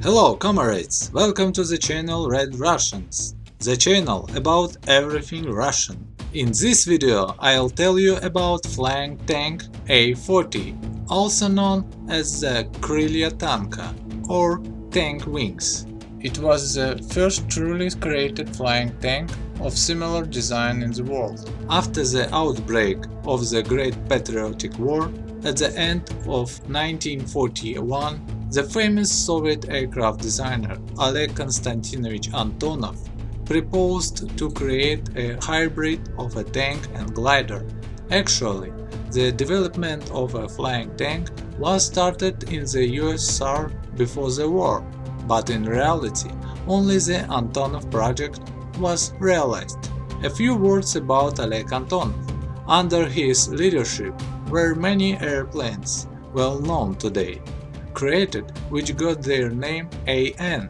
Hello comrades, welcome to the channel Red Russians, the channel about everything Russian. In this video I'll tell you about flying tank A-40, also known as the Krylya Tanka or tank wings. It was the first truly created flying tank of similar design in the world. After the outbreak of the Great Patriotic War at the end of 1941, the famous Soviet aircraft designer Oleg Konstantinovich Antonov proposed to create a hybrid of a tank and glider. Actually, the development of a flying tank was started in the USSR before the war, but in reality only the Antonov project was realized. A few words about Oleg Antonov. Under his leadership were many airplanes, well known today, created, which got their name AN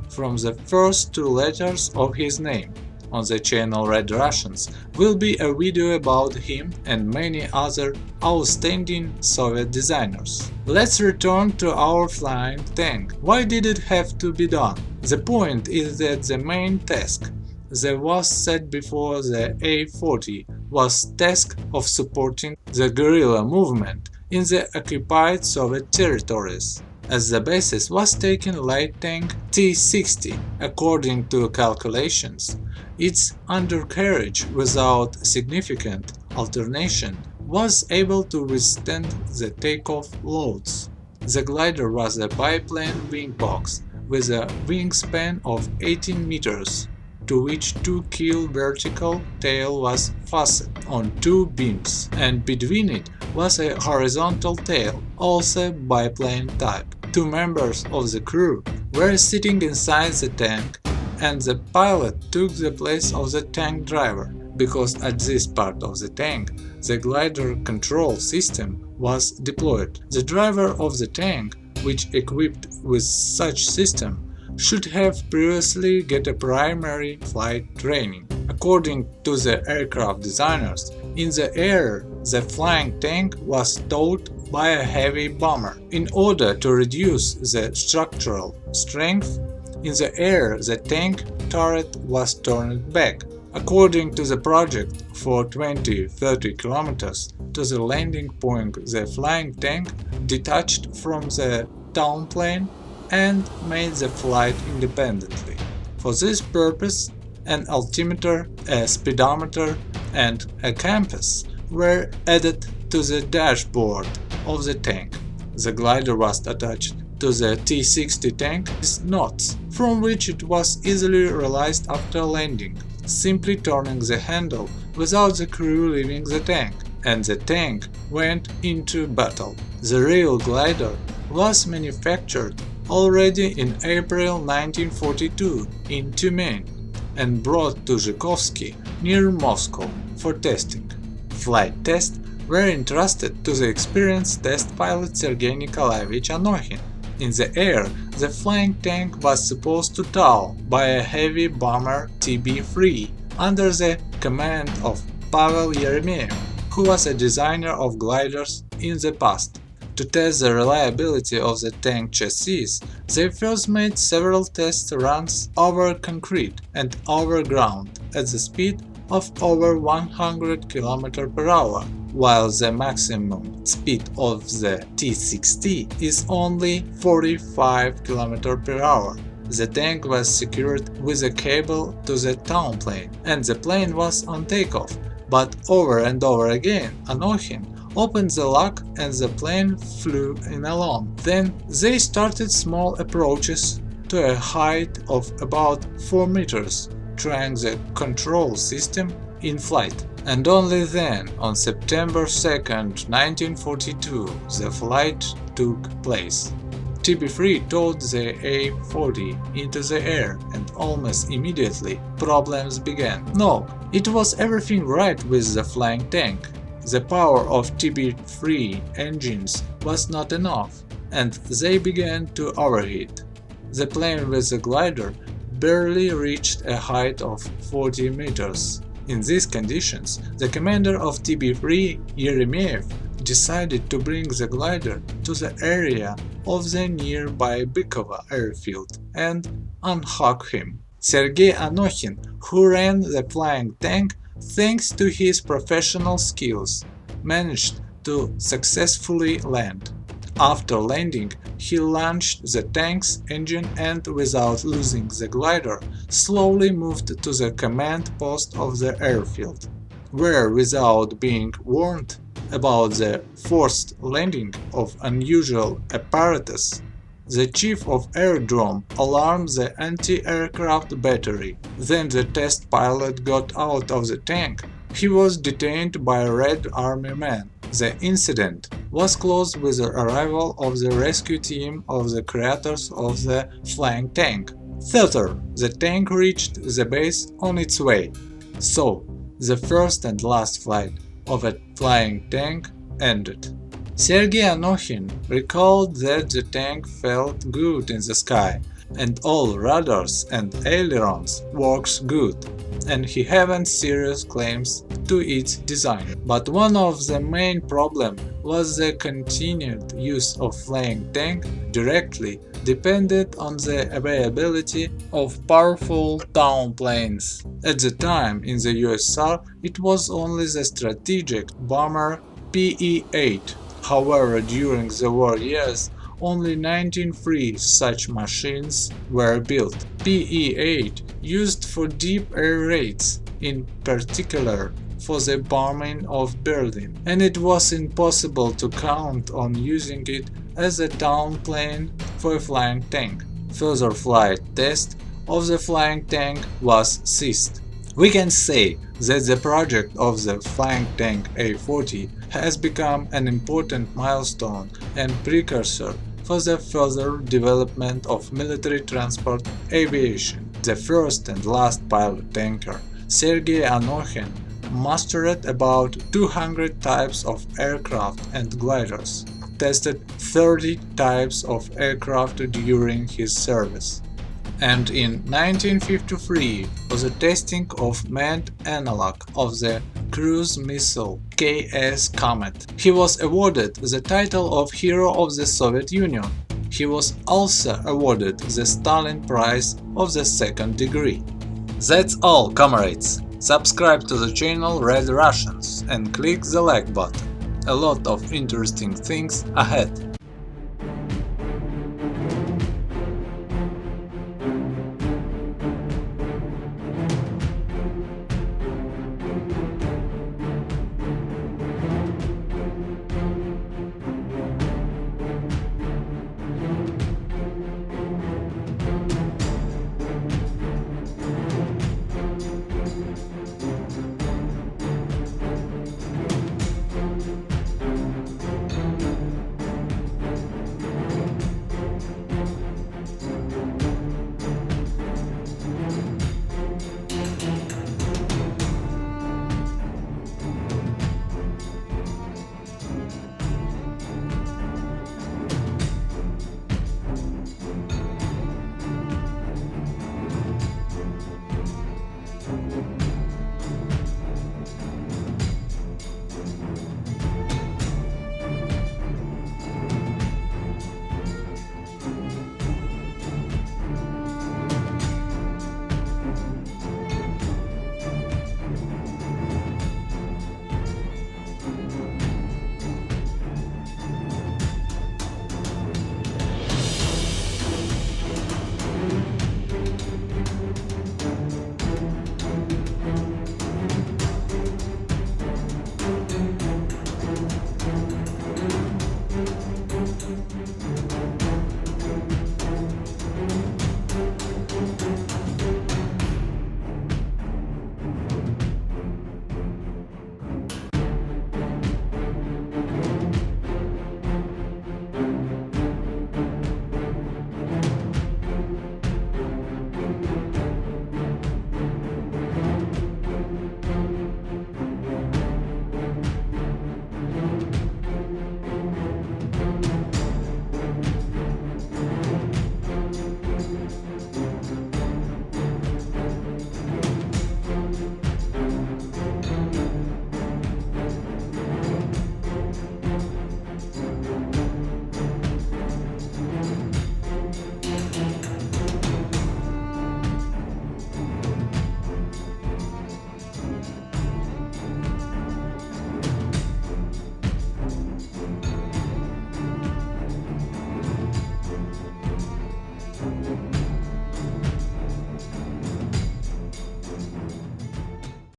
from the first two letters of his name. On the channel Red Russians will be a video about him and many other outstanding Soviet designers. Let's return to our flying tank. Why did it have to be done? The point is that the main task that was set before the A-40 was task of supporting the guerrilla movement in the occupied Soviet territories. As the basis was taken light tank T-60. According to calculations, its undercarriage without significant alternation was able to withstand the takeoff loads. The glider was a biplane wing box with a wingspan of 18 meters, to which 2-keel vertical tail was fastened on two beams, and between it was a horizontal tail, also biplane type. Two members of the crew were sitting inside the tank, and the pilot took the place of the tank driver, because at this part of the tank the glider control system was deployed. The driver of the tank, which equipped with such system, should have previously get a primary flight training. According to the aircraft designers, in the air the flying tank was towed by a heavy bomber. In order to reduce the structural strength in the air, the tank turret was turned back. According to the project, for 20-30 kilometers to the landing point, the flying tank detached from the downplane and made the flight independently. For this purpose, an altimeter, a speedometer and a compass were added to the dashboard of the tank. The glider was attached to the T-60 tank with knots, from which it was easily released after landing, simply turning the handle without the crew leaving the tank, and the tank went into battle. The real glider was manufactured already in April 1942 in Tyumen and brought to Zhukovsky near Moscow for testing. Flight tests were entrusted to the experienced test pilot Sergei Nikolaevich Anokhin. In the air, the flying tank was supposed to tow by a heavy bomber TB-3 under the command of Pavel Yeremeyev, who was a designer of gliders in the past. To test the reliability of the tank chassis, they first made several test runs over concrete and over ground at the speed of over 100 km per hour, while the maximum speed of the T-60 is only 45 km per hour. The tank was secured with a cable to the downplane, and the plane was on takeoff, but over and over again Anokhin opened the lock and the plane flew in alone. Then they started small approaches to a height of about 4 meters, trying the control system in flight. And only then, on September 2nd, 1942, the flight took place. TB-3 towed the A-40 into the air, and almost immediately problems began. No, it was everything right with the flying tank. The power of TB-3 engines was not enough, and they began to overheat. The plane with the glider barely reached a height of 40 meters. In these conditions, the commander of TB-3, Yeremeyev, decided to bring the glider to the area of the nearby Bykovo airfield and unhook him. Sergei Anokhin, who ran the flying tank, thanks to his professional skills, managed to successfully land. After landing, he launched the tank's engine and, without losing the glider, slowly moved to the command post of the airfield, where, without being warned about the forced landing of unusual apparatus, the chief of aerodrome alarmed the anti-aircraft battery. Then the test pilot got out of the tank. He was detained by a Red Army man. The incident was closed with the arrival of the rescue team of the creators of the flying tank. Third, the tank reached the base on its way. So, the first and last flight of a flying tank ended. Sergei Anokhin recalled that the tank felt good in the sky, and all radars and ailerons works good, and he hadn't serious claims to its design. But one of the main problems was the continued use of flying tank directly depended on the availability of powerful downplanes. At the time in the USSR it was only the strategic bomber PE-8. However, during the war years, only 19 free such machines were built. PE-8 used for deep air raids, in particular for the bombing of Berlin, and it was impossible to count on using it as a downplane for a flying tank. Further flight test of the flying tank was ceased. We can say that the project of the flying tank A-40 has become an important milestone and precursor for the further development of military transport aviation. The first and last pilot tanker, Sergei Anokhin, mastered about 200 types of aircraft and gliders, tested 30 types of aircraft during his service, and in 1953 was the testing of manned analog of the cruise missile KS Comet. He was awarded the title of Hero of the Soviet Union. He was also awarded the Stalin Prize of the second degree. That's all, comrades! Subscribe to the channel Red Russians and click the like button. A lot of interesting things ahead.